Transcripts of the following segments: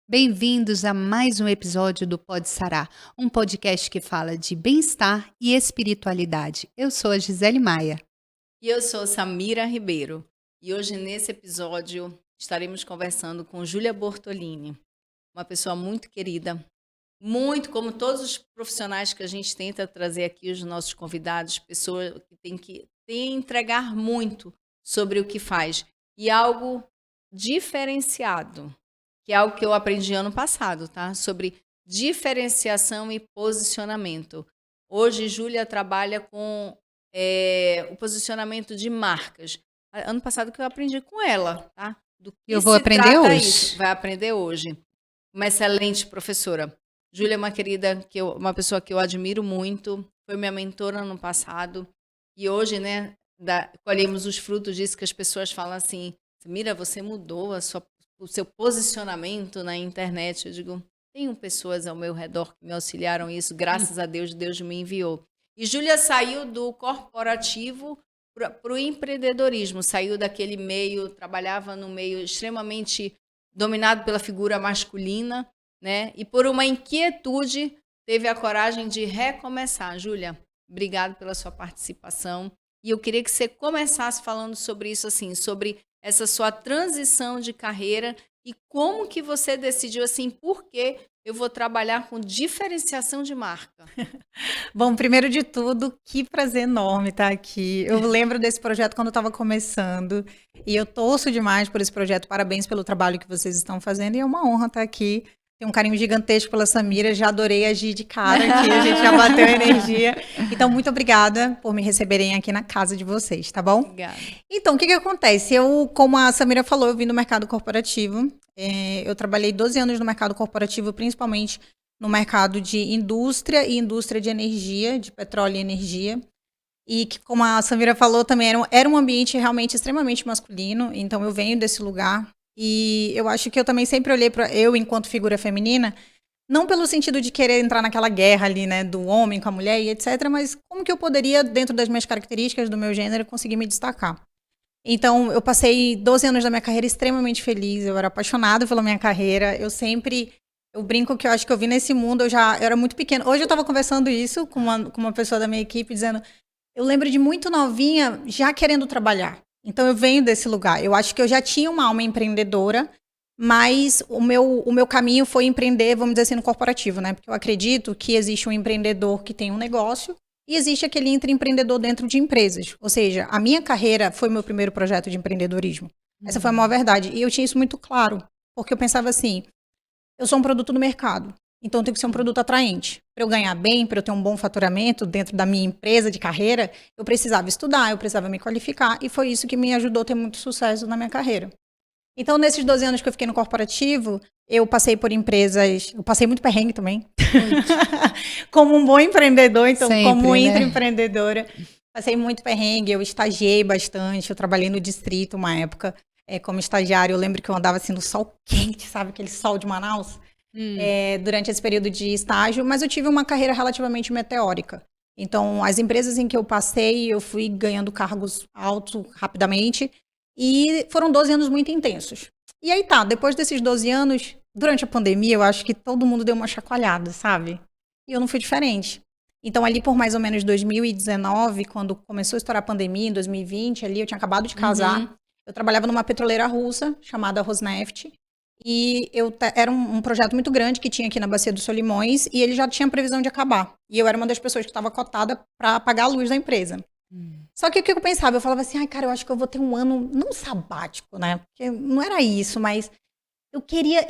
Bem-vindos a mais um episódio do Pode Sarar, um podcast que fala de bem-estar e espiritualidade. Eu sou a Gisele Maia. E eu sou Samira Ribeiro. E hoje, nesse episódio, estaremos conversando com Júlia Bortolini, uma pessoa muito querida, muito como todos os profissionais que a gente tenta trazer aqui, os nossos convidados, pessoas que tem que entregar muito sobre o que faz. E algo diferenciado, que é algo que eu aprendi ano passado, tá? Sobre diferenciação e posicionamento. Hoje, Júlia trabalha com o posicionamento de marcas. Ano passado que eu aprendi com ela, tá? Do que Eu vou se aprender trata hoje. isso. Vai aprender hoje. Uma excelente professora. Júlia é uma querida, uma pessoa que eu admiro muito, foi minha mentora no passado. E hoje, né, colhemos os frutos disso que as pessoas falam assim, Mira, você mudou o seu posicionamento na internet. Eu digo, tenho pessoas ao meu redor que me auxiliaram isso, graças a Deus, Deus me enviou. E Júlia saiu do corporativo para o empreendedorismo, saiu daquele meio, trabalhava no meio extremamente dominado pela figura masculina, né? E por uma inquietude, teve a coragem de recomeçar. Júlia, obrigado pela sua participação. E eu queria que você começasse falando sobre isso, assim, sobre essa sua transição de carreira e como que você decidiu, assim, por que eu vou trabalhar com diferenciação de marca. Bom, primeiro de tudo, que prazer enorme estar aqui. Eu lembro desse projeto quando eu estava começando e eu torço demais por esse projeto. Parabéns pelo trabalho que vocês estão fazendo e é uma honra estar aqui. Tenho um carinho gigantesco pela Samira, já adorei agir de cara aqui, a gente já bateu energia. Então, muito obrigada por me receberem aqui na casa de vocês, tá bom? Obrigada. Então, o que acontece? Eu, como a Samira falou, eu vim do mercado corporativo. Eu trabalhei 12 anos no mercado corporativo, principalmente no mercado de indústria e indústria de energia, de petróleo e energia. E que, como a Samira falou, também era um ambiente realmente extremamente masculino. Então, eu venho desse lugar. E eu acho que eu também sempre olhei para eu, enquanto figura feminina, não pelo sentido de querer entrar naquela guerra ali, né, do homem com a mulher e etc., mas como que eu poderia, dentro das minhas características, do meu gênero, conseguir me destacar. Então, eu passei 12 anos da minha carreira extremamente feliz, eu era apaixonada pela minha carreira, eu brinco que eu acho que eu vim nesse mundo, eu era muito pequena. Hoje eu estava conversando isso com uma pessoa da minha equipe, dizendo, eu lembro de muito novinha já querendo trabalhar. Então, eu venho desse lugar. Eu acho que eu já tinha uma alma empreendedora, mas o meu caminho foi empreender, vamos dizer assim, no corporativo, né? Porque eu acredito que existe um empreendedor que tem um negócio e existe aquele empreendedor dentro de empresas. Ou seja, a minha carreira foi meu primeiro projeto de empreendedorismo. Essa foi a maior verdade. E eu tinha isso muito claro, porque eu pensava assim, eu sou um produto do mercado, então tem que ser um produto atraente. Para eu ganhar bem, para eu ter um bom faturamento dentro da minha empresa de carreira, eu precisava estudar, eu precisava me qualificar, e foi isso que me ajudou a ter muito sucesso na minha carreira. Então, nesses 12 anos que eu fiquei no corporativo, eu passei por empresas, eu passei muito perrengue também, como um bom empreendedor, então sempre, como intraempreendedora, passei muito perrengue, eu estagiei bastante, eu trabalhei no distrito uma época, como estagiária. Eu lembro que eu andava assim no sol quente, sabe, aquele sol de Manaus, durante esse período de estágio, mas eu tive uma carreira relativamente meteórica. Então, as empresas em que eu passei, eu fui ganhando cargos altos rapidamente, e foram 12 anos muito intensos. E aí tá, depois desses 12 anos, durante a pandemia, eu acho que todo mundo deu uma chacoalhada, sabe? E eu não fui diferente. Então, ali por mais ou menos 2019, quando começou a estourar a pandemia, em 2020, ali eu tinha acabado de casar, eu trabalhava numa petroleira russa, chamada Rosneft, e era um projeto muito grande que tinha aqui na Bacia dos Solimões, e ele já tinha previsão de acabar. E eu era uma das pessoas que estava cotada para pagar a luz da empresa. Só que o que eu pensava? Eu falava assim, ai, cara, eu acho que eu vou ter um ano, não sabático, né? Porque não era isso, mas eu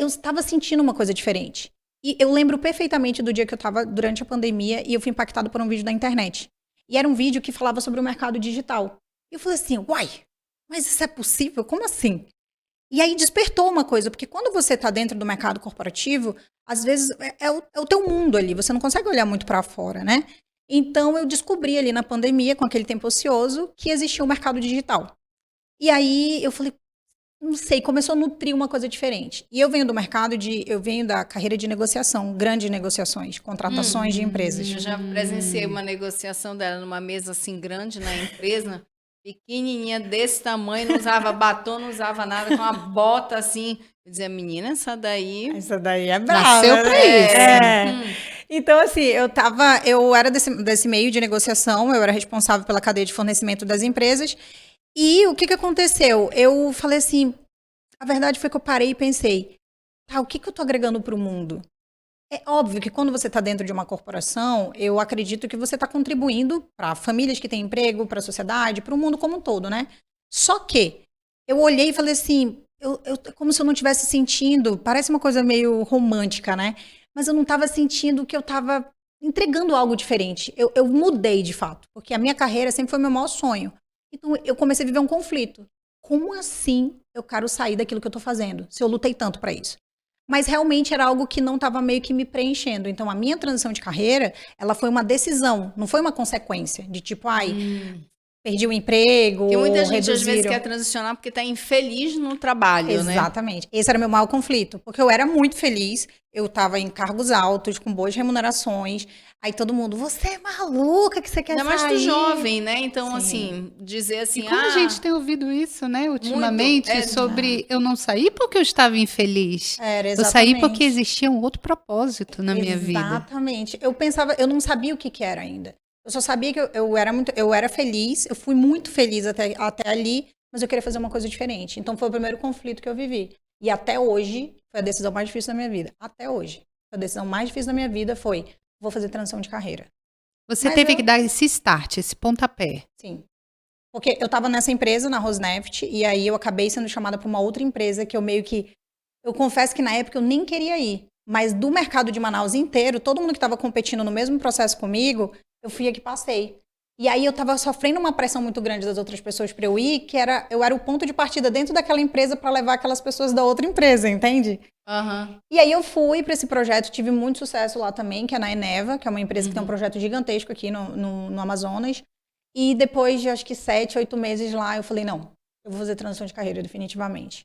estava sentindo uma coisa diferente. E eu lembro perfeitamente do dia que eu estava durante a pandemia e eu fui impactada por um vídeo da internet. E era um vídeo que falava sobre o mercado digital. E eu falei assim, uai, mas isso é possível? Como assim? E aí despertou uma coisa, porque quando você está dentro do mercado corporativo, às vezes é o teu mundo ali, você não consegue olhar muito para fora, né? Então, eu descobri ali na pandemia, com aquele tempo ocioso, que existia um mercado digital. E aí, eu falei, não sei, começou a nutrir uma coisa diferente. E eu venho do mercado eu venho da carreira de negociação, grandes negociações, contratações de empresas. Eu já presenciei uma negociação dela numa mesa assim grande na empresa, pequenininha desse tamanho, não usava batom, não usava nada, com uma bota assim. Eu dizia, menina, essa daí... Essa daí é brava. Nasceu pra isso. Então, assim, eu era desse meio de negociação, eu era responsável pela cadeia de fornecimento das empresas. E o que aconteceu? Eu falei assim, a verdade foi que eu parei e pensei, tá, o que eu tô agregando para o mundo? É óbvio que quando você está dentro de uma corporação, eu acredito que você está contribuindo para famílias que têm emprego, para a sociedade, para o mundo como um todo, né? Só que eu olhei e falei assim, como se eu não estivesse sentindo, parece uma coisa meio romântica, né? Mas eu não estava sentindo que eu estava entregando algo diferente. Eu mudei de fato, porque a minha carreira sempre foi meu maior sonho. Então, eu comecei a viver um conflito. Como assim eu quero sair daquilo que eu tô fazendo, se eu lutei tanto para isso? Mas realmente era algo que não estava meio que me preenchendo. Então, a minha transição de carreira, ela foi uma decisão, não foi uma consequência de tipo, perdi o emprego, que muita gente reduziram. às vezes quer transicionar porque está infeliz no trabalho, né? Exatamente. Esse era o meu maior conflito, porque eu era muito feliz, eu estava em cargos altos, com boas remunerações, aí todo mundo, você é maluca que você quer Ainda sair? mais do jovem, né? Então, Sim. assim, dizer assim, E como a gente tem ouvido isso, né, ultimamente, Muito, sobre eu não saí porque eu estava infeliz. Era, Eu exatamente. saí porque existia um outro propósito na minha vida. Exatamente. Eu pensava, eu não sabia o que era ainda. Eu só sabia que eu era feliz, eu fui muito feliz até ali, mas eu queria fazer uma coisa diferente. Então foi o primeiro conflito que eu vivi. E até hoje, foi a decisão mais difícil da minha vida. Até hoje. A decisão mais difícil da minha vida foi, vou fazer transição de carreira. Você teve que dar esse start, esse pontapé. Sim. Porque eu estava nessa empresa, na Rosneft, e aí eu acabei sendo chamada para uma outra empresa que eu confesso que na época eu nem queria ir. Mas do mercado de Manaus inteiro, todo mundo que estava competindo no mesmo processo comigo, eu fui a que passei. E aí eu estava sofrendo uma pressão muito grande das outras pessoas para eu ir, eu era o ponto de partida dentro daquela empresa para levar aquelas pessoas da outra empresa, entende? E aí eu fui para esse projeto, tive muito sucesso lá também, que é na Eneva, que é uma empresa que tem um projeto gigantesco aqui no Amazonas. E depois de acho que 7, 8 meses lá, eu falei, não, eu vou fazer transição de carreira definitivamente.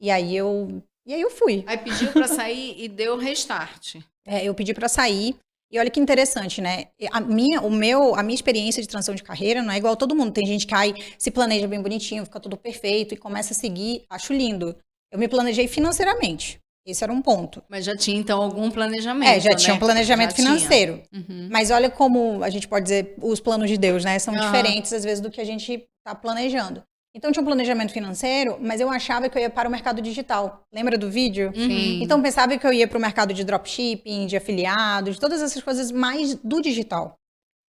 E aí eu fui. Aí pediu para sair e deu restart. Eu pedi para sair. E olha que interessante, né? A minha experiência de transição de carreira não é igual a todo mundo. Tem gente que se planeja bem bonitinho, fica tudo perfeito e começa a seguir. Acho lindo. Eu me planejei financeiramente. Esse era um ponto. Mas já tinha, então, algum planejamento, já tinha um planejamento já financeiro. Mas olha como a gente pode dizer, os planos de Deus, né? São diferentes, às vezes, do que a gente está planejando. Então, tinha um planejamento financeiro, mas eu achava que eu ia para o mercado digital. Lembra do vídeo? Sim. Então, eu pensava que eu ia para o mercado de dropshipping, de afiliados, de todas essas coisas mais do digital.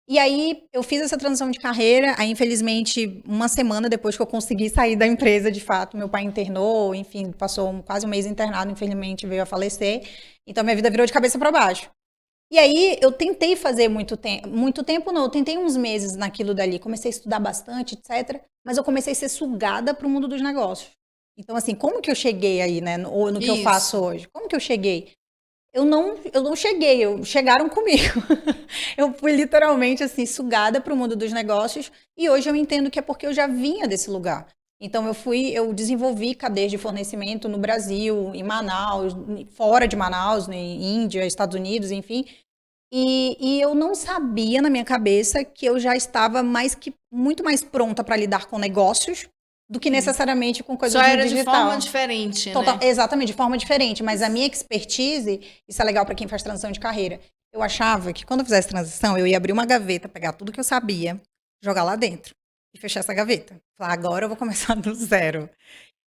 E aí, eu fiz essa transição de carreira. Aí, infelizmente, uma semana depois que eu consegui sair da empresa, de fato, meu pai internou, enfim, passou quase um mês internado, infelizmente, veio a falecer. Então, minha vida virou de cabeça para baixo. E aí, eu tentei fazer muito tempo não, eu tentei uns meses naquilo dali, comecei a estudar bastante, etc. Mas eu comecei a ser sugada para o mundo dos negócios. Então, assim, como que eu cheguei aí, né, no que eu faço hoje? Como que eu cheguei? Eu não cheguei, chegaram comigo. Eu fui literalmente, assim, sugada para o mundo dos negócios e hoje eu entendo que é porque eu já vinha desse lugar. Então, eu desenvolvi cadeias de fornecimento no Brasil, em Manaus, fora de Manaus, em Índia, Estados Unidos, enfim. E eu não sabia na minha cabeça que eu já estava muito mais pronta para lidar com negócios do que necessariamente com coisas do digital. Só era de forma diferente, né? Exatamente, de forma diferente. Mas a minha expertise, isso é legal para quem faz transição de carreira. Eu achava que quando eu fizesse transição, eu ia abrir uma gaveta, pegar tudo que eu sabia, jogar lá dentro e fechar essa gaveta. Falar, agora eu vou começar do zero.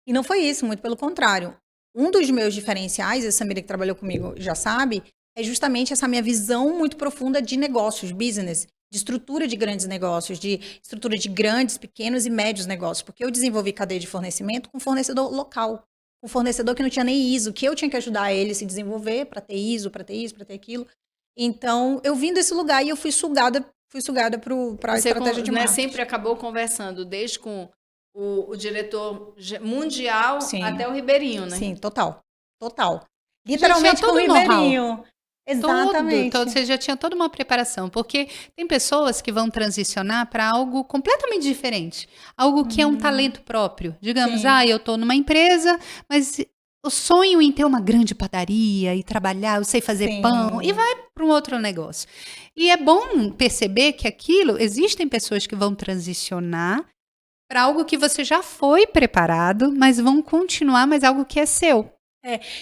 E não foi isso, muito pelo contrário. Um dos meus diferenciais, a Samira que trabalhou comigo já sabe, é justamente essa minha visão muito profunda de negócios, business, de estrutura de grandes negócios, de estrutura de grandes, pequenos e médios negócios. Porque eu desenvolvi cadeia de fornecimento com fornecedor local. Um fornecedor que não tinha nem ISO, que eu tinha que ajudar ele a se desenvolver para ter ISO, para ter isso, para ter aquilo. Então, eu vim desse lugar e eu fui sugada para a estratégia de marketing. Sempre acabou conversando, desde com o diretor mundial até o Ribeirinho, né? Sim, total. Literalmente com o Ribeirinho. Exatamente. Você já tinha toda uma preparação, porque tem pessoas que vão transicionar para algo completamente diferente, algo que é um talento próprio. Digamos, Sim. eu estou numa empresa, mas o sonho em ter uma grande padaria e trabalhar, eu sei fazer Sim. pão, e vai para um outro negócio. E é bom perceber que existem pessoas que vão transicionar para algo que você já foi preparado, mas vão continuar, mas algo que é seu.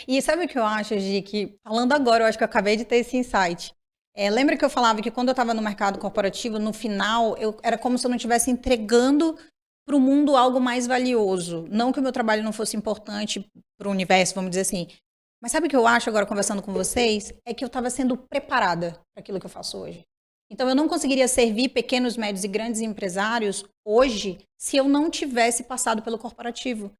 E sabe o que eu acho, Gi? Que falando agora, eu acho que eu acabei de ter esse insight. Lembra que eu falava que quando eu estava no mercado corporativo, no final, era como se eu não estivesse entregando para o mundo algo mais valioso. Não que o meu trabalho não fosse importante para o universo, vamos dizer assim. Mas sabe o que eu acho agora, conversando com vocês? É que eu estava sendo preparada para aquilo que eu faço hoje. Então, eu não conseguiria servir pequenos, médios e grandes empresários hoje se eu não tivesse passado pelo corporativo.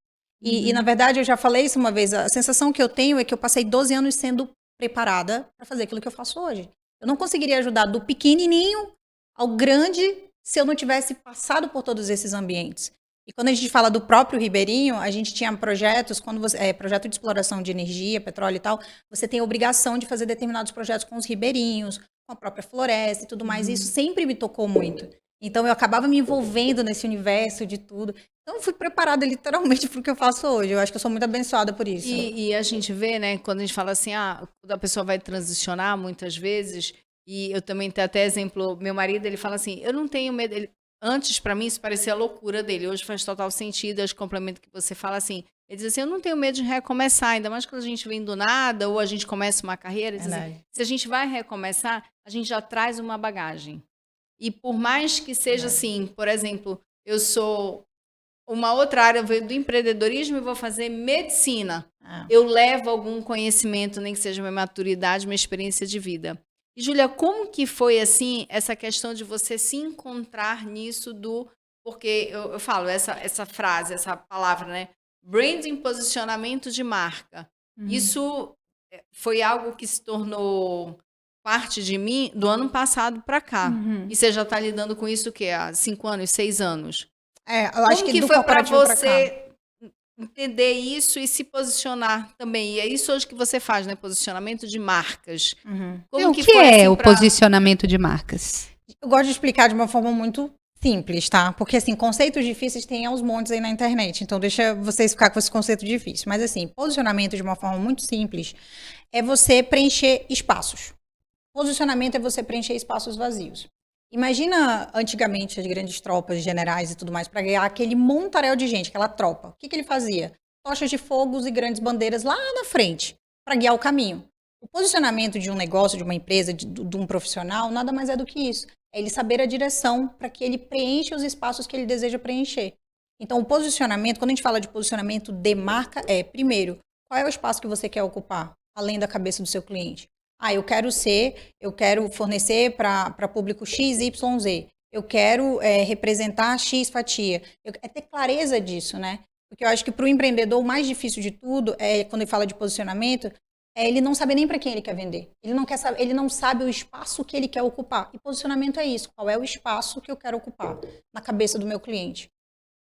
E, na verdade, eu já falei isso uma vez, a sensação que eu tenho é que eu passei 12 anos sendo preparada para fazer aquilo que eu faço hoje. Eu não conseguiria ajudar do pequenininho ao grande se eu não tivesse passado por todos esses ambientes. E quando a gente fala do próprio Ribeirinho, a gente tinha projetos, projeto de exploração de energia, petróleo e tal, você tem a obrigação de fazer determinados projetos com os ribeirinhos, com a própria floresta e tudo mais. E isso sempre me tocou muito. Então, eu acabava me envolvendo nesse universo de tudo. Então, eu fui preparada literalmente para o que eu faço hoje. Eu acho que eu sou muito abençoada por isso. E a gente vê, né, quando a gente fala assim, quando a pessoa vai transicionar muitas vezes, e eu também tenho até exemplo, meu marido, ele fala assim, eu não tenho medo, antes para mim isso parecia a loucura dele, hoje faz total sentido, acho que complemento que você fala assim, ele diz assim, eu não tenho medo de recomeçar, ainda mais quando a gente vem do nada, ou a gente começa uma carreira, ele diz assim, se a gente vai recomeçar, a gente já traz uma bagagem. E por mais que seja assim, por exemplo, eu sou uma outra área, eu venho do empreendedorismo e vou fazer medicina. Eu levo algum conhecimento, nem que seja uma maturidade, uma experiência de vida. E, Júlia, como que foi, assim, essa questão de você se encontrar nisso porque eu falo essa frase, essa palavra, né? Branding, posicionamento de marca. Isso foi algo que se tornou parte de mim do ano passado para cá. E você já está lidando com isso o quê? Há 5 anos, 6 anos? Eu acho Como que foi para você entender isso e se posicionar também? E é isso hoje que você faz, né? Posicionamento de marcas. O que é o posicionamento de marcas? Eu gosto de explicar de uma forma muito simples, tá? Porque, assim, conceitos difíceis tem aos montes aí na internet. Então, deixa vocês ficar com esse conceito difícil. Mas, assim, posicionamento de uma forma muito simples é você preencher espaços. Posicionamento é você preencher espaços vazios. Imagina, antigamente, as grandes tropas, generais e tudo mais, para ganhar aquele montaréu de gente, aquela tropa. O que ele fazia? Tochas de fogos e grandes bandeiras lá na frente, para guiar o caminho. O posicionamento de um negócio, de uma empresa, de um profissional, nada mais é do que isso. É ele saber a direção para que ele preencha os espaços que ele deseja preencher. Então, o posicionamento, quando a gente fala de posicionamento de marca, primeiro, qual é o espaço que você quer ocupar, além da cabeça do seu cliente? Eu quero fornecer para público X, Y, Z. Eu quero representar X fatia. É ter clareza disso, né? Porque eu acho que para o empreendedor, o mais difícil de tudo, quando ele fala de posicionamento, ele não sabe nem para quem ele quer vender. Ele não sabe o espaço que ele quer ocupar. E posicionamento é isso. Qual é o espaço que eu quero ocupar na cabeça do meu cliente?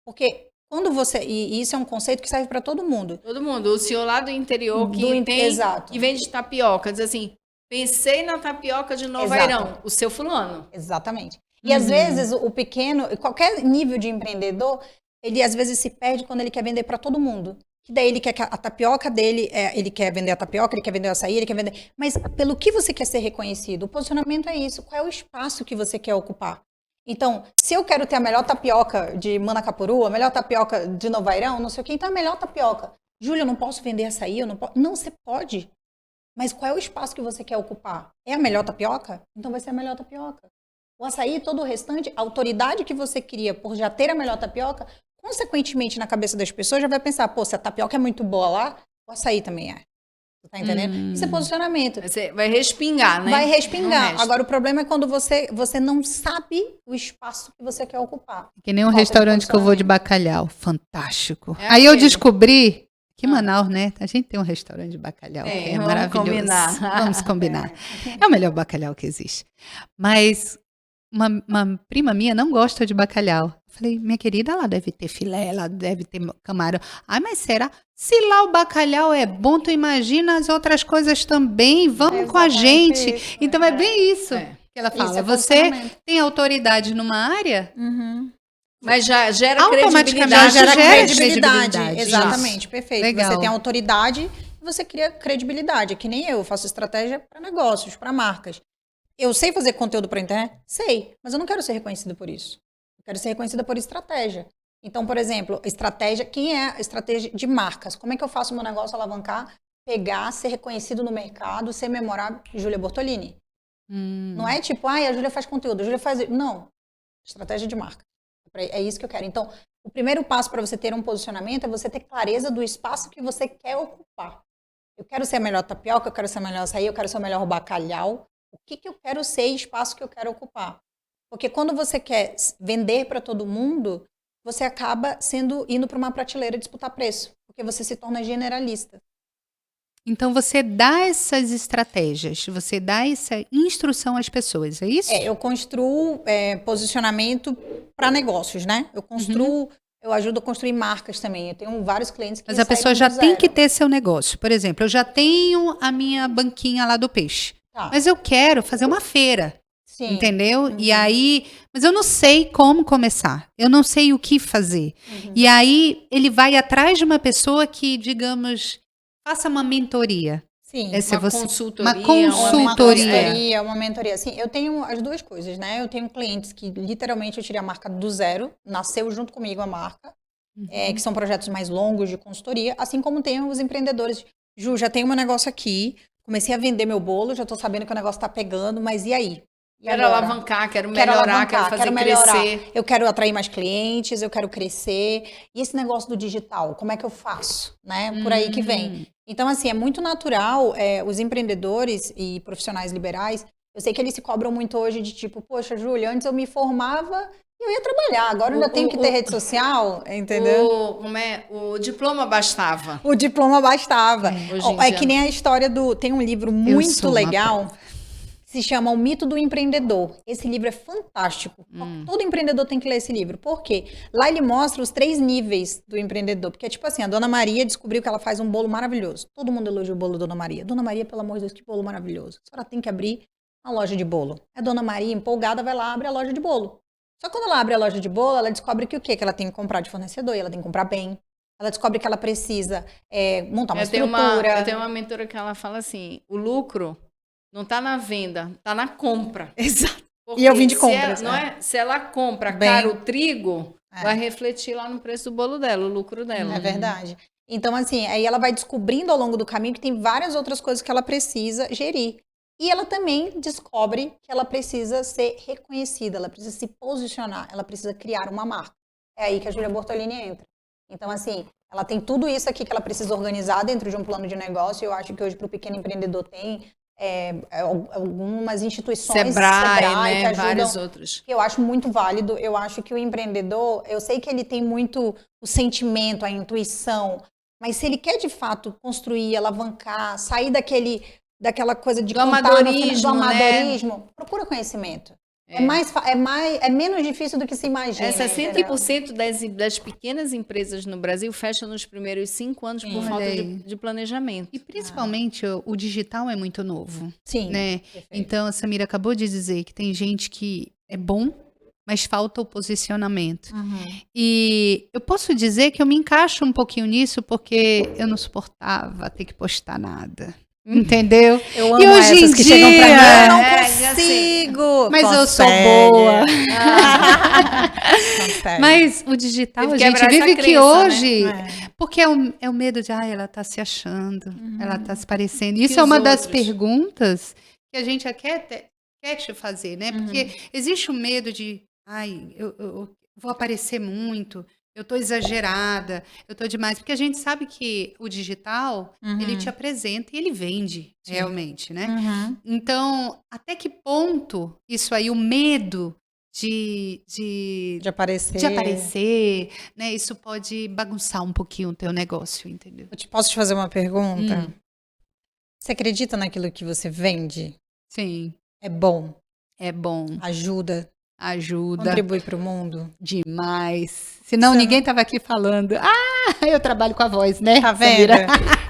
Porque quando você... E isso é um conceito que serve para todo mundo. Todo mundo. O senhor lá do interior que vende tapioca, diz assim... Pensei na tapioca de Novairão, o seu fulano. Exatamente. E às vezes o pequeno, qualquer nível de empreendedor, ele às vezes se perde quando ele quer vender para todo mundo. Que daí ele quer que a tapioca dele, ele quer vender a tapioca, ele quer vender o açaí, ele quer vender... Mas pelo que você quer ser reconhecido? O posicionamento é isso. Qual é o espaço que você quer ocupar? Então, se eu quero ter a melhor tapioca de Manacapuru, a melhor tapioca de Novairão, não sei o que, então a melhor tapioca. Júlia, eu não posso vender açaí, eu não posso... Não, você pode. Mas qual é o espaço que você quer ocupar? É a melhor tapioca? Então vai ser a melhor tapioca. O açaí e todo o restante, a autoridade que você cria por já ter a melhor tapioca, consequentemente na cabeça das pessoas já vai pensar, se a tapioca é muito boa lá, o açaí também é. Você tá entendendo? Isso é posicionamento. Vai respingar, né? Vai respingar. Agora, o problema é quando você não sabe o espaço que você quer ocupar. Que nem um restaurante que eu vou de bacalhau. Fantástico. Aí eu descobri... Que Manaus, né? A gente tem um restaurante de bacalhau que é maravilhoso. Vamos combinar. É o melhor bacalhau que existe. Mas uma prima minha não gosta de bacalhau. Falei, minha querida, ela deve ter filé, ela deve ter camarão. Ai, mas será? Se lá o bacalhau é bom, tu imagina as outras coisas também. Vamos com a gente. Isso, Então é bem isso que ela Isso fala. é Você posicionamento. tem autoridade numa área, Mas já gera automaticamente credibilidade. Já gera gera credibilidade. credibilidade. Exatamente, perfeito. Legal. Você tem autoridade e você cria credibilidade. Que nem eu faço estratégia para negócios, para marcas. Eu sei fazer conteúdo para internet? Sei, mas eu não quero ser reconhecida por isso. Eu quero ser reconhecida por estratégia. Então, por exemplo, estratégia, quem é a estratégia de marcas? Como é que eu faço o meu negócio alavancar, pegar, ser reconhecido no mercado, ser memorável? Júlia Bortolini. Não é tipo, a Júlia faz conteúdo, a Júlia faz... Não, estratégia de marca. É isso que eu quero. Então, o primeiro passo para você ter um posicionamento é você ter clareza do espaço que você quer ocupar. Eu quero ser a melhor tapioca, eu quero ser a melhor açaí, eu quero ser o melhor bacalhau. O que eu quero ser e espaço que eu quero ocupar. Porque quando você quer vender para todo mundo, você acaba indo para uma prateleira disputar preço. Porque você se torna generalista. Então você dá essas estratégias, você dá essa instrução às pessoas, é isso? Eu construo posicionamento para negócios, né? Eu construo, eu ajudo a construir marcas também. Eu tenho vários clientes que Mas a pessoa saíram já do tem zero. que ter seu negócio. Por exemplo, eu já tenho a minha banquinha lá do peixe. Tá. Mas eu quero fazer uma feira, Sim. entendeu? E aí, mas eu não sei como começar. Eu não sei o que fazer. E aí ele vai atrás de uma pessoa que, digamos, faça uma mentoria. Sim. Essa é Uma você. consultoria. Uma consultoria. Uma mentoria. Assim, eu tenho as duas coisas, né? Eu tenho clientes que literalmente eu tirei a marca do zero, nasceu junto comigo a marca, que são projetos mais longos de consultoria, assim como tem os empreendedores. Ju, já tenho um negócio aqui, comecei a vender meu bolo, já tô sabendo que o negócio tá pegando, mas e aí? E Quero agora? alavancar, quero melhorar, quero fazer crescer. Eu quero atrair mais clientes, eu quero crescer. E esse negócio do digital, como é que eu faço? Né? Por aí que vem. Então, assim, é muito natural os empreendedores e profissionais liberais, eu sei que eles se cobram muito hoje de tipo, poxa, Júlia, antes eu me formava e eu ia trabalhar, agora eu ainda tenho que ter rede social, entendeu? O diploma bastava. O diploma bastava. Hoje em É dia que nem a história tem um livro muito legal, se chama O Mito do Empreendedor. Esse livro é fantástico. Todo empreendedor tem que ler esse livro. Por quê? Lá ele mostra os 3 níveis do empreendedor. Porque é tipo assim, a Dona Maria descobriu que ela faz um bolo maravilhoso. Todo mundo elogia o bolo da Dona Maria. Dona Maria, pelo amor de Deus, que bolo maravilhoso. A senhora tem que abrir uma loja de bolo. A Dona Maria, empolgada, vai lá, abre a loja de bolo. Só que quando ela abre a loja de bolo, ela descobre que o quê? Que ela tem que comprar de fornecedor, e ela tem que comprar bem. Ela descobre que ela precisa montar uma estrutura. Eu tenho uma mentora que ela fala assim, o lucro não está na venda, está na compra. Exato. Porque E eu vim de compras. se ela compra Bem, caro o trigo, vai refletir lá no preço do bolo dela, o lucro dela. É verdade. Então, assim, aí ela vai descobrindo ao longo do caminho que tem várias outras coisas que ela precisa gerir. E ela também descobre que ela precisa ser reconhecida, ela precisa se posicionar, ela precisa criar uma marca. É aí que a Júlia Bortolini entra. Então, assim, ela tem tudo isso aqui que ela precisa organizar dentro de um plano de negócio. Eu acho que hoje para o pequeno empreendedor tem algumas instituições, Sebrae, né? que ajudam, Vários outros. que eu acho muito válido. Eu acho que o empreendedor, eu sei que ele tem muito o sentimento, a intuição, mas se ele quer de fato construir, alavancar, sair daquela coisa de do amadorismo, né? Procura conhecimento. É menos difícil do que se imagina. 60% das pequenas empresas no Brasil fecham nos primeiros 5 anos por falta de planejamento. E principalmente o digital é muito novo. Sim. Né? Então a Samira acabou de dizer que tem gente que é bom, mas falta o posicionamento. E eu posso dizer que eu me encaixo um pouquinho nisso porque eu não suportava ter que postar nada. Entendeu? Eu amo e hoje essas em que dia, chegam pra mim, eu não assim, consigo. mas eu sou boa. Mas o digital, a gente vive que hoje, porque é o medo de, ela tá se achando, ela tá se parecendo. Isso é uma das perguntas que a gente quer te fazer, né? Porque existe o medo de, eu vou aparecer muito, eu tô exagerada, eu tô demais. Porque a gente sabe que o digital, ele te apresenta e ele vende, realmente, né? Então, até que ponto isso aí, o medo de aparecer, né? Isso pode bagunçar um pouquinho o teu negócio, entendeu? Posso te fazer uma pergunta? Você acredita naquilo que você vende? Sim. É bom? É bom. Ajuda? Ajuda Contribui para o mundo. demais. Senão Isso é- ninguém tava aqui falando. Ah, eu trabalho com a voz, né? Tá vendo? Samira?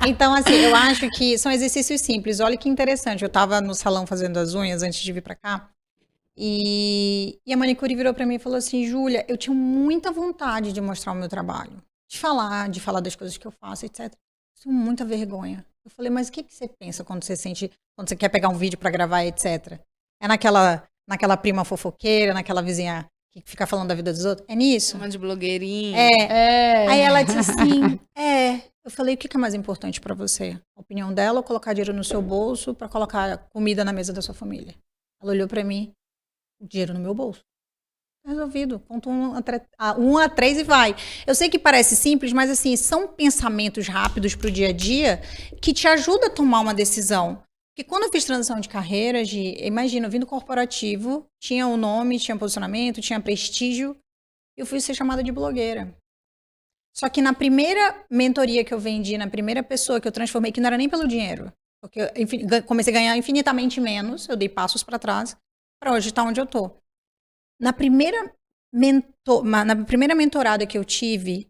Então, assim, eu acho que são exercícios simples. Olha que interessante. Eu tava no salão fazendo as unhas antes de vir pra cá. E a manicure virou pra mim e falou assim: Júlia, eu tinha muita vontade de mostrar o meu trabalho, de falar das coisas que eu faço, etc. Eu tenho muita vergonha. Eu falei, mas o que você pensa quando quando você quer pegar um vídeo pra gravar, etc. É naquela prima fofoqueira, naquela vizinha que fica falando da vida dos outros? É nisso? Chama de blogueirinha. Aí ela disse assim, Eu falei, o que é mais importante pra você? A opinião dela ou colocar dinheiro no seu bolso pra colocar comida na mesa da sua família? Ela olhou pra mim, dinheiro no meu bolso. Resolvido. Conto 1 a 3 e vai. Eu sei que parece simples, mas assim, são pensamentos rápidos pro dia a dia que te ajudam a tomar uma decisão. Porque quando eu fiz transição de carreira, imagina, eu vim do corporativo, tinha o nome, tinha posicionamento, tinha prestígio, eu fui ser chamada de blogueira. Só que na primeira mentoria que eu vendi, na primeira pessoa que eu transformei, que não era nem pelo dinheiro, porque eu comecei a ganhar infinitamente menos, eu dei passos para trás, para hoje estar onde eu tô. Na primeira mentorada que eu tive,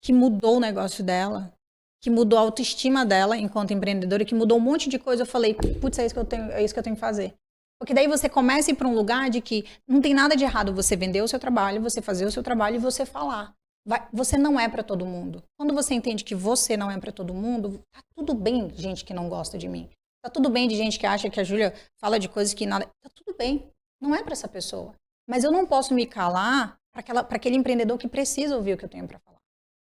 que mudou o negócio dela, que mudou a autoestima dela enquanto empreendedora, que mudou um monte de coisa, eu falei, putz, é isso que eu tenho que fazer. Porque daí você começa a ir para um lugar de que não tem nada de errado você vender o seu trabalho, você fazer o seu trabalho e você falar. Você não é para todo mundo. Quando você entende que você não é para todo mundo, tá tudo bem de gente que não gosta de mim. Tá tudo bem de gente que acha que a Júlia fala de coisas que nada... Tá tudo bem. Não é para essa pessoa. Mas eu não posso me calar para aquele empreendedor que precisa ouvir o que eu tenho para falar.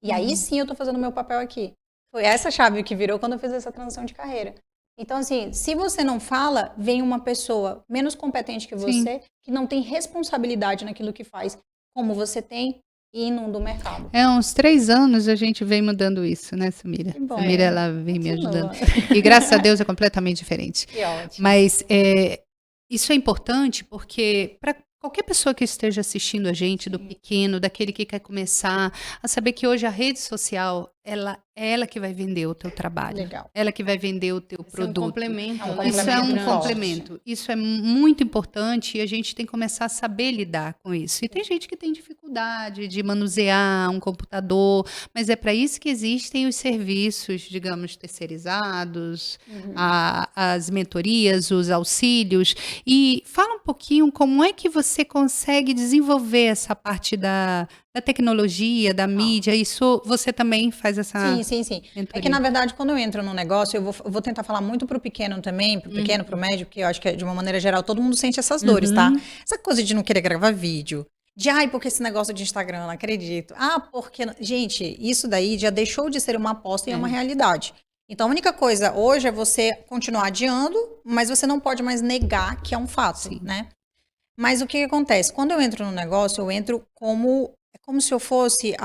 E aí sim eu tô fazendo o meu papel aqui. Foi essa chave que virou quando eu fiz essa transição de carreira. Então, assim, se você não fala, vem uma pessoa menos competente que você, que não tem responsabilidade naquilo que faz, como você tem, e inunda o mercado. Uns 3 anos a gente vem mudando isso, né, Samira? Que bom. Samira, ela vem me Continua. ajudando. E graças a Deus é completamente diferente. Que ótimo. Mas isso é importante porque para qualquer pessoa que esteja assistindo a gente, do pequeno, daquele que quer começar, a saber que hoje a rede social, é ela que vai vender o teu trabalho. Legal. Ela que vai vender o teu Isso é um produto. complemento, É um né? Isso é um complemento forte. complemento. Isso é muito importante e a gente tem que começar a saber lidar com isso. E tem gente que tem dificuldade de manusear um computador, mas é para isso que existem os serviços, digamos, terceirizados, as mentorias, os auxílios. E fala um pouquinho como é que você consegue desenvolver essa parte da tecnologia, da mídia. Isso você também faz essa Sim. É mentoria? que, na verdade, quando eu entro num negócio, eu vou tentar falar muito pro pequeno também, pro pequeno, pro médio, porque eu acho que, de uma maneira geral, todo mundo sente essas dores, tá? Essa coisa de não querer gravar vídeo, porque esse negócio de Instagram, não acredito. Porque... Gente, isso daí já deixou de ser uma aposta e é uma realidade. Então, a única coisa hoje é você continuar adiando, mas você não pode mais negar que é um fato, né? Mas o que acontece? Quando eu entro no negócio, eu entro como se eu fosse,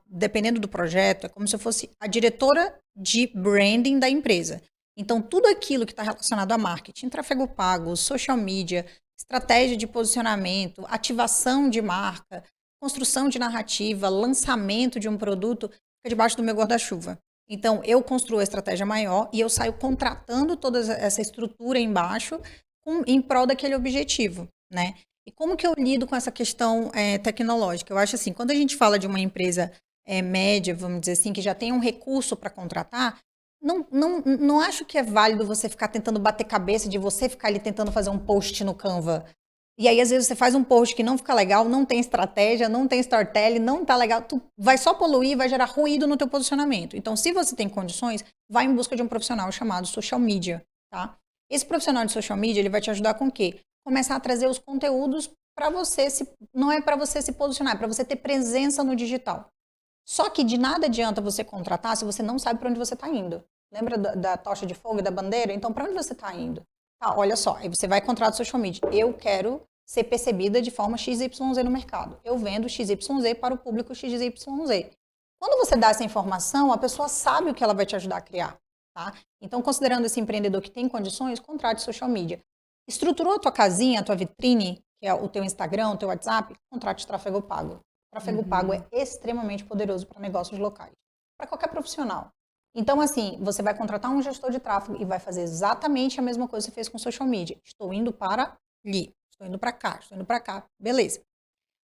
dependendo do projeto, é como se eu fosse a diretora de branding da empresa. Então, tudo aquilo que está relacionado a marketing, tráfego pago, social media, estratégia de posicionamento, ativação de marca, construção de narrativa, lançamento de um produto, fica debaixo do meu guarda-chuva. Então, eu construo a estratégia maior e eu saio contratando toda essa estrutura embaixo em prol daquele objetivo, né? E como que eu lido com essa questão tecnológica? Eu acho assim, quando a gente fala de uma empresa média, vamos dizer assim, que já tem um recurso para contratar, não acho que é válido você ficar tentando bater cabeça, de você ficar ali tentando fazer um post no Canva. E aí, às vezes, você faz um post que não fica legal, não tem estratégia, não tem storytelling, não tá legal, tu vai só poluir, vai gerar ruído no teu posicionamento. Então, se você tem condições, vai em busca de um profissional chamado social media, tá? Esse profissional de social media, ele vai te ajudar com o quê? Começar a trazer os conteúdos para você, não é para você se posicionar, é para você ter presença no digital. Só que de nada adianta você contratar se você não sabe para onde você está indo. Lembra da tocha de fogo e da bandeira? Então, para onde você está indo? Tá, olha só, aí você vai contratar social media. Eu quero ser percebida de forma XYZ no mercado. Eu vendo XYZ para o público XYZ. Quando você dá essa informação, a pessoa sabe o que ela vai te ajudar a criar. Tá? Então, considerando esse empreendedor que tem condições, contrate social media. Estruturou a tua casinha, a tua vitrine, que é o teu Instagram, o teu WhatsApp, contrate tráfego pago. Tráfego pago é extremamente poderoso para negócios locais, para qualquer profissional. Então, assim, você vai contratar um gestor de tráfego e vai fazer exatamente a mesma coisa que você fez com social media. Estou indo para ali. estou indo para cá, estou indo para cá. Beleza.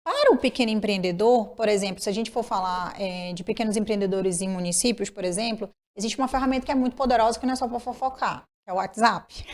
Para o pequeno empreendedor, por exemplo, se a gente for falar de pequenos empreendedores em municípios, por exemplo, existe uma ferramenta que é muito poderosa que não é só para fofocar, que é o WhatsApp.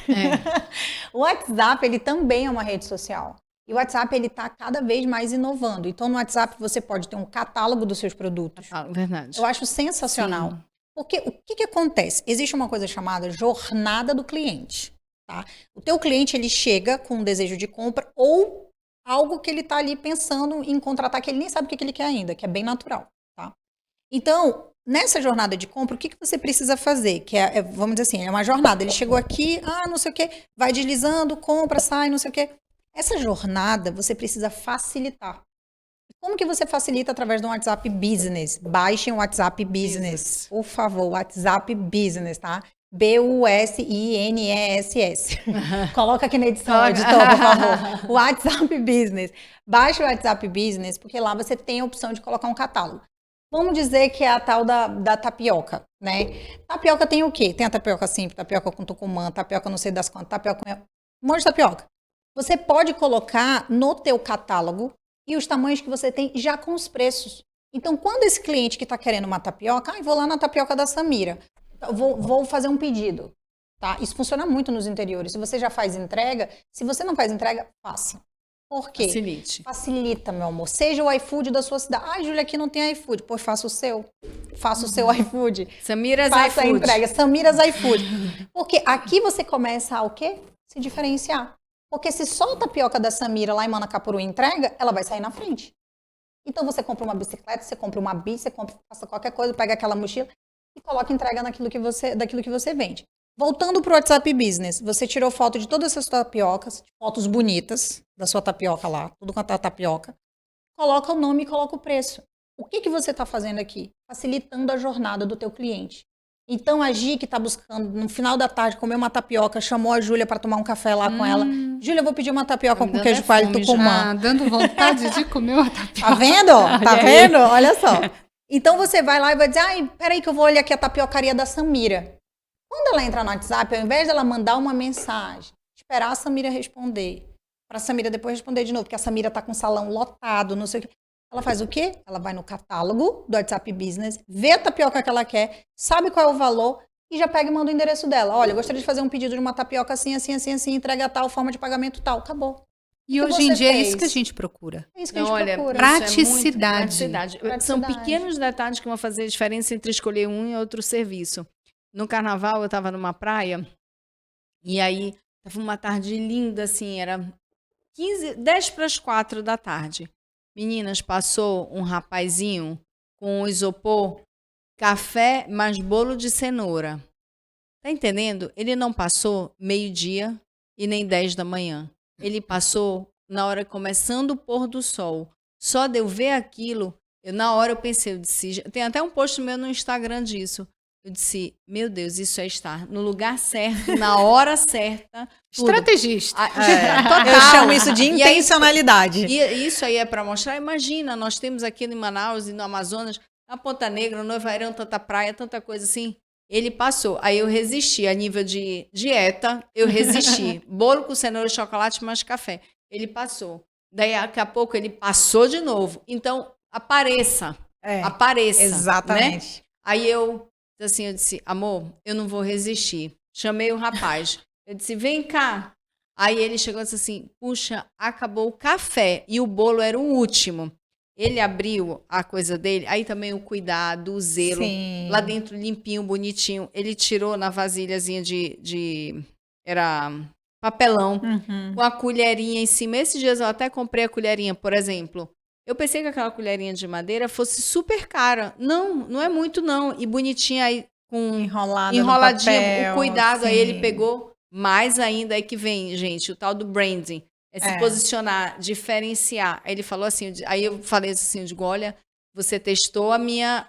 O WhatsApp, ele também é uma rede social. E o WhatsApp, ele está cada vez mais inovando. Então, no WhatsApp, você pode ter um catálogo dos seus produtos. Verdade. Eu acho sensacional. Sim. Porque o que acontece? Existe uma coisa chamada jornada do cliente. Tá? O teu cliente, ele chega com um desejo de compra ou algo que ele está ali pensando em contratar, que ele nem sabe o que ele quer ainda, que é bem natural. Tá? Então, nessa jornada de compra, o que você precisa fazer? Que vamos dizer assim, é uma jornada. Ele chegou aqui, não sei o quê, vai deslizando, compra, sai, não sei o quê. Essa jornada você precisa facilitar. Como que você facilita? Através do WhatsApp Business. Baixem o WhatsApp Business. Por favor, WhatsApp Business, tá? BUSINESS. Coloca aqui na edição, editor, por favor. WhatsApp Business. Baixe o WhatsApp Business, porque lá você tem a opção de colocar um catálogo. Vamos dizer que é a tal da tapioca, né? Tapioca tem o quê? Tem a tapioca simples, tapioca com tucumã, tapioca não sei das quantas, tapioca com... um monte de tapioca. Você pode colocar no teu catálogo e os tamanhos que você tem já com os preços. Então, quando esse cliente que está querendo uma tapioca, vou lá na tapioca da Samira. Vou fazer um pedido, tá? Isso funciona muito nos interiores. Se você já faz entrega, se você não faz entrega, faça. Por quê? Facilite. Facilita, meu amor. Seja o iFood da sua cidade. Júlia, aqui não tem iFood. Pois faça o seu. Faça o seu iFood. Samira's faça iFood. A entrega. Samira's iFood. Porque aqui você começa a o quê? Se diferenciar. Porque se só a tapioca da Samira lá em Manacapuru entrega, ela vai sair na frente. Então você compra uma bicicleta, você compra uma bici, você faça qualquer coisa, pega aquela mochila e coloca entrega daquilo que você vende. Voltando para o WhatsApp Business, você tirou foto de todas essas tapiocas, fotos bonitas da sua tapioca lá, tudo quanto é tapioca. Coloca o nome e coloca o preço. O que você está fazendo aqui? Facilitando a jornada do teu cliente. Então a Gi, que está buscando no final da tarde comer uma tapioca, chamou a Júlia para tomar um café lá com ela. Júlia, eu vou pedir uma tapioca com queijo coalho e tucumã. Dando vontade de comer uma tapioca. Tá vendo? Tá vendo? Olha só. Então você vai lá e vai dizer, peraí que eu vou olhar aqui a tapiocaria da Samira. Quando ela entra no WhatsApp, ao invés dela mandar uma mensagem, esperar a Samira responder, para a Samira depois responder de novo, porque a Samira tá com o salão lotado, não sei o quê. Ela faz o quê? Ela vai no catálogo do WhatsApp Business, vê a tapioca que ela quer, sabe qual é o valor e já pega e manda o endereço dela. Olha, eu gostaria de fazer um pedido de uma tapioca assim, assim, assim, assim, entrega tal, forma de pagamento tal. Acabou. E hoje em dia é isso que a gente procura. É isso que a gente procura. Praticidade. São pequenos detalhes que vão fazer a diferença entre escolher um e outro serviço. No carnaval, eu estava numa praia e aí estava uma tarde linda, assim, era 10 para as 4 da tarde. Meninas, passou um rapazinho com isopor, café mais bolo de cenoura. Tá entendendo? Ele não passou meio-dia e nem 10 da manhã. Ele passou na hora começando o pôr do sol. Só de eu ver aquilo, na hora eu pensei, eu disse, tem até um post meu no Instagram disso. Eu disse, meu Deus, isso é estar no lugar certo, na hora certa. Estrategista. Eu chamo isso de intencionalidade. E isso aí é para mostrar, imagina, nós temos aqui em Manaus e no Amazonas, na Ponta Negra, no Noivairão, tanta praia, tanta coisa assim. Ele passou. Aí eu resisti, a nível de dieta, eu resisti. Bolo com cenoura e chocolate mais café. Ele passou. Daí, daqui a pouco, ele passou de novo. Então, apareça. Apareça. Exatamente. Né? Aí eu disse, amor, eu não vou resistir. Chamei o rapaz. Eu disse, vem cá. Aí ele chegou e disse assim, puxa, acabou o café. E o bolo era o último. Ele abriu a coisa dele, aí também o cuidado, o zelo. Sim. Lá dentro limpinho, bonitinho. Ele tirou na vasilhazinha era papelão, com a colherinha em cima. Esses dias eu até comprei a colherinha, por exemplo. Eu pensei que aquela colherinha de madeira fosse super cara. Não é muito não. E bonitinha aí, com enroladinha, o cuidado. Sim. Aí ele pegou mais ainda, aí que vem, gente, o tal do branding. É se posicionar, diferenciar. Aí ele falou assim, aí eu falei assim, eu digo, olha, você testou a minha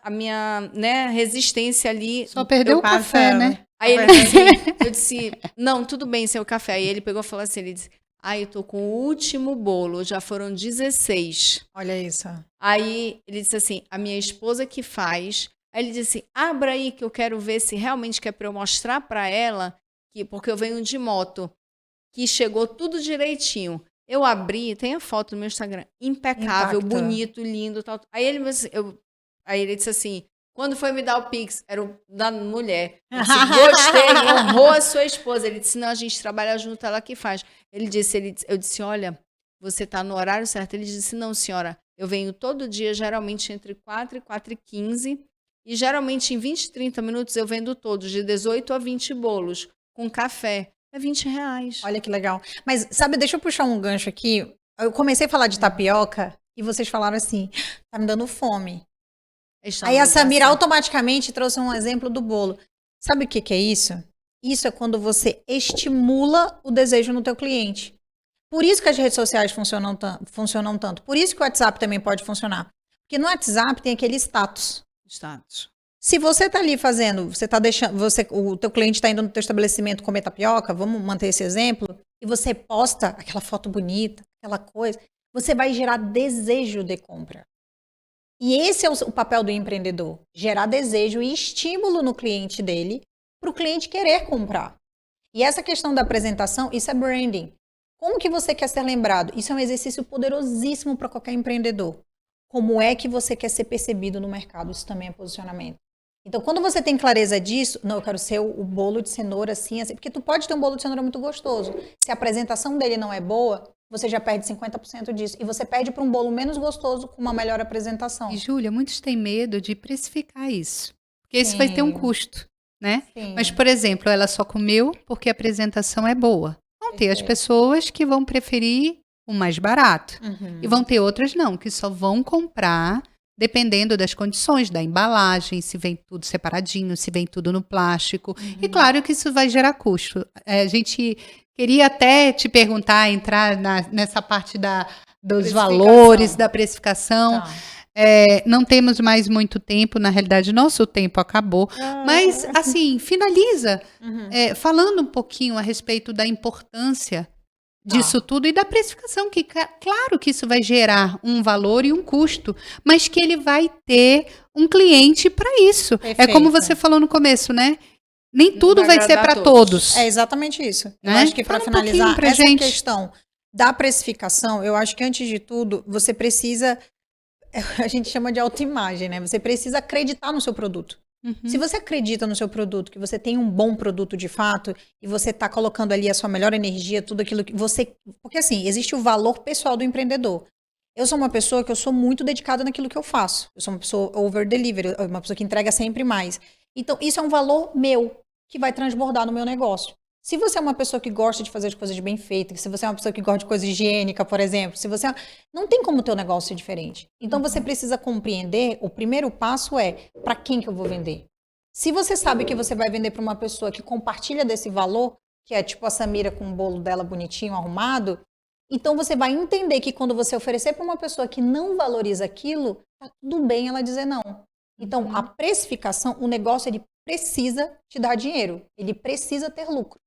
né, resistência ali. Só perdeu o café, né? Aí eu disse, não, tudo bem, seu café. Aí ele pegou e falou assim, ele disse, eu tô com o último bolo, já foram 16. Olha isso. Aí ele disse assim, a minha esposa que faz. Aí ele disse, abra aí que eu quero ver se realmente quer para eu mostrar para ela, porque eu venho de moto. Que chegou tudo direitinho. Eu abri, tem a foto no meu Instagram, impecável, Impacta. bonito, lindo, tal. Aí ele disse assim, quando foi me dar o Pix, era o da mulher. Eu disse, gostei, honrou a sua esposa. Ele disse, não, a gente trabalha junto, ela que faz. Eu disse, olha, você está no horário certo. Ele disse, não, senhora, eu venho todo dia, geralmente entre 4 e 4h15, e geralmente em 20, 30 minutos eu vendo todos, de 18 a 20 bolos, com café. É R$20. Olha que legal. Mas, sabe, deixa eu puxar um gancho aqui. Eu comecei a falar de tapioca e vocês falaram assim, tá me dando fome. Aí a Samira automaticamente trouxe um exemplo do bolo. Sabe o que que é isso? Isso é quando você estimula o desejo no teu cliente. Por isso que as redes sociais funcionam tanto. Por isso que o WhatsApp também pode funcionar. Porque no WhatsApp tem aquele status. Se você tá ali fazendo, você tá deixando, o teu cliente tá indo no teu estabelecimento comer tapioca, vamos manter esse exemplo, e você posta aquela foto bonita, aquela coisa, você vai gerar desejo de compra. E esse é o papel do empreendedor, gerar desejo e estímulo no cliente dele, para o cliente querer comprar. E essa questão da apresentação, isso é branding. Como que você quer ser lembrado? Isso é um exercício poderosíssimo para qualquer empreendedor. Como é que você quer ser percebido no mercado? Isso também é posicionamento. Então, quando você tem clareza disso, não, eu quero ser o bolo de cenoura assim, porque tu pode ter um bolo de cenoura muito gostoso. Se a apresentação dele não é boa, você já perde 50% disso. E você perde para um bolo menos gostoso com uma melhor apresentação. E, Júlia, muitos têm medo de precificar isso. Porque isso vai ter um custo, né? Sim. Mas, por exemplo, ela só comeu porque a apresentação é boa. Vão ter as pessoas que vão preferir o mais barato. Uhum. E vão ter outras não, que só vão comprar dependendo das condições, da embalagem, se vem tudo separadinho, se vem tudo no plástico. E claro que isso vai gerar custo. A gente queria até te perguntar, entrar nessa parte dos valores, da precificação. Tá. Não temos mais muito tempo, na realidade, nosso tempo acabou. Mas, assim, finaliza falando um pouquinho a respeito da importância disso tudo e da precificação, que claro que isso vai gerar um valor e um custo, mas que ele vai ter um cliente para isso. Perfeito. É como você falou no começo, né? Nem tudo vai ser para todos. É exatamente isso. Né? Eu acho que para Fala um finalizar pouquinho pra essa gente. questão da precificação, eu acho que antes de tudo, você precisa, a gente chama de autoimagem, né? Você precisa acreditar no seu produto. Se você acredita no seu produto, que você tem um bom produto de fato, e você está colocando ali a sua melhor energia, tudo aquilo que você... Porque assim, existe o valor pessoal do empreendedor. Eu sou uma pessoa que eu sou muito dedicada naquilo que eu faço. Eu sou uma pessoa over-delivery, uma pessoa que entrega sempre mais. Então, isso é um valor meu, que vai transbordar no meu negócio. Se você é uma pessoa que gosta de fazer as coisas bem feitas, se você é uma pessoa que gosta de coisa higiênica, por exemplo, não tem como o teu negócio ser diferente. Então você precisa compreender, o primeiro passo é, para quem que eu vou vender? Se você sabe que você vai vender para uma pessoa que compartilha desse valor, que é tipo a Samira com o bolo dela bonitinho, arrumado, então você vai entender que quando você oferecer para uma pessoa que não valoriza aquilo, tá tudo bem ela dizer não. Então a precificação, o negócio, ele precisa te dar dinheiro, ele precisa ter lucro.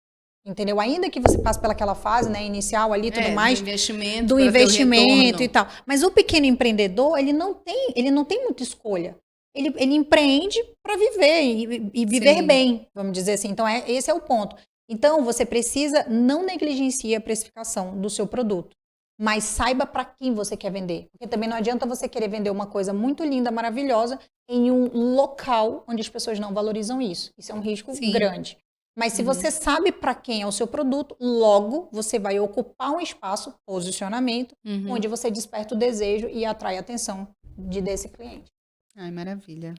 Entendeu? Ainda que você passe pelaquela fase, né, inicial ali, tudo mais, do investimento e tal. Mas o pequeno empreendedor, ele não tem muita escolha. Ele empreende para viver e viver bem, vamos dizer assim. Então, esse é o ponto. Então, você precisa, não negligencie a precificação do seu produto, mas saiba para quem você quer vender. Porque também não adianta você querer vender uma coisa muito linda, maravilhosa, em um local onde as pessoas não valorizam isso. Isso é um risco grande. Mas se você sabe para quem é o seu produto, logo você vai ocupar um espaço, posicionamento, onde você desperta o desejo e atrai a atenção desse cliente. Ai, maravilha.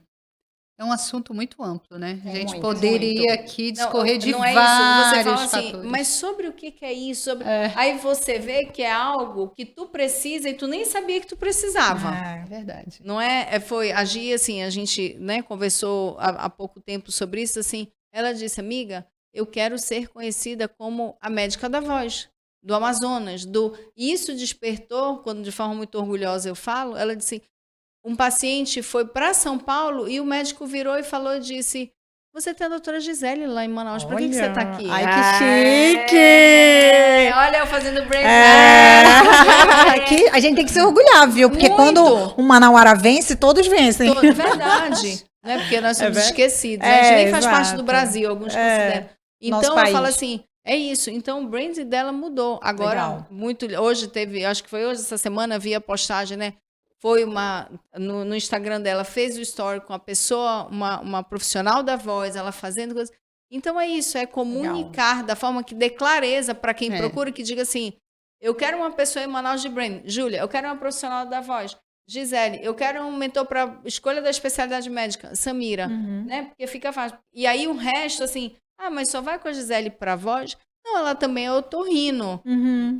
É um assunto muito amplo, né? A gente muito, poderia muito. aqui discorrer de não é vários isso. Você fala assim, fatores. mas sobre o que é isso? Aí você vê que é algo que tu precisa e tu nem sabia que tu precisava. É verdade. Não é? Foi agir assim, a gente, né, conversou há pouco tempo sobre isso, assim. Ela disse, amiga, eu quero ser conhecida como a médica da voz, do Amazonas. E isso despertou, quando de forma muito orgulhosa eu falo, ela disse, um paciente foi para São Paulo e o médico virou e disse, você tem a doutora Gisele lá em Manaus, para que você está aqui? Ai, que chique! Olha, eu fazendo break. Aqui, a gente tem que se orgulhar, viu? Porque quando o Manauara vence, todos vencem. Verdade. Né? Porque nós somos esquecidos. A gente nem faz parte do Brasil, alguns consideram. Então, eu falo assim, É isso. Então, o brand dela mudou. Agora, Legal. hoje teve, acho que foi hoje, essa semana, vi a postagem, né? Foi no Instagram dela, fez o story com a pessoa, uma profissional da voz, ela fazendo coisas. Então, é isso, é comunicar da forma que dê clareza para quem procura, que diga assim, eu quero uma pessoa em Manaus de brand. Júlia, eu quero uma profissional da voz. Gisele, eu quero um mentor para escolha da especialidade médica. Samira, né? Porque fica fácil. E aí, o resto, assim, mas só vai com a Gisele para voz? Não, ela também é otorrino.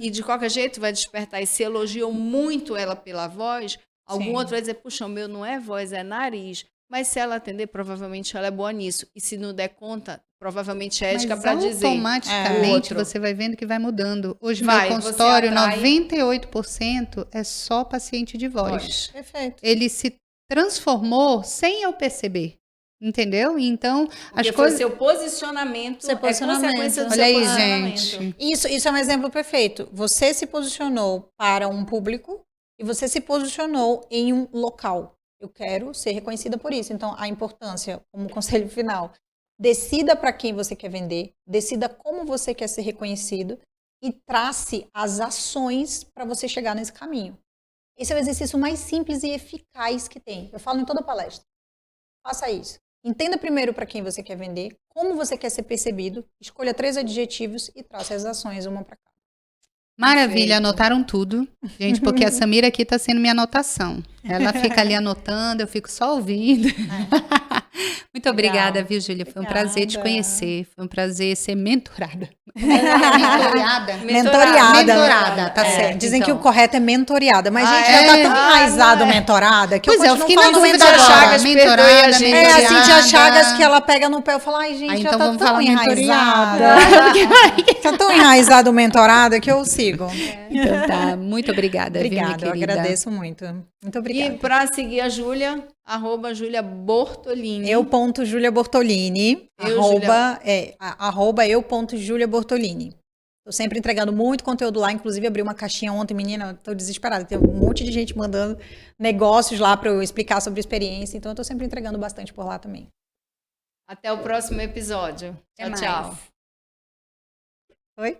E de qualquer jeito vai despertar. E se elogiou muito ela pela voz, algum outro vai dizer, puxa, o meu não é voz, é nariz. Mas se ela atender, provavelmente ela é boa nisso. E se não der conta, provavelmente é ética para dizer. Automaticamente você vai vendo que vai mudando. Hoje, meu consultório, 98% é só paciente de voz. Perfeito. Ele se transformou sem eu perceber. Entendeu? Então, as coisas. Seu posicionamento. Seu posicionamento. É consequência do Olha seu aí, posicionamento. gente. Isso é um exemplo perfeito. Você se posicionou para um público e você se posicionou em um local. Eu quero ser reconhecida por isso. Então, a importância, como conselho final, decida para quem você quer vender, decida como você quer ser reconhecido e trace as ações para você chegar nesse caminho. Esse é o exercício mais simples e eficaz que tem. Eu falo em toda palestra. Faça isso. Entenda primeiro para quem você quer vender, como você quer ser percebido, escolha 3 adjetivos e trace as ações uma para cada. Maravilha, anotaram tudo, gente, porque a Samira aqui está sendo minha anotação. Ela fica ali anotando, eu fico só ouvindo. Muito obrigada, viu, Júlia? Foi um prazer te conhecer, foi um prazer ser mentorada. Mentorada, tá certo. Dizem que o correto é mentoriada, mas gente, já tá tão enraizado mentorada que pois eu fiquei na dúvida agora. Mentorada, a Cintia Chagas que ela pega no pé e fala, ai gente, já então tá tão enraizada. Tá tão enraizado o mentorada que eu sigo. Então tá, muito obrigada, viu, minha querida? Eu agradeço muito. Muito obrigada. E para seguir a Júlia, @Júlia Bortolini. Eu.Júlia Bortolini. @eu.Júlia Bortolini. Tô sempre entregando muito conteúdo lá, inclusive abri uma caixinha ontem, menina, tô desesperada. Tem um monte de gente mandando negócios lá para eu explicar sobre experiência, então eu tô sempre entregando bastante por lá também. Até o próximo episódio. Tchau, tchau. Oi?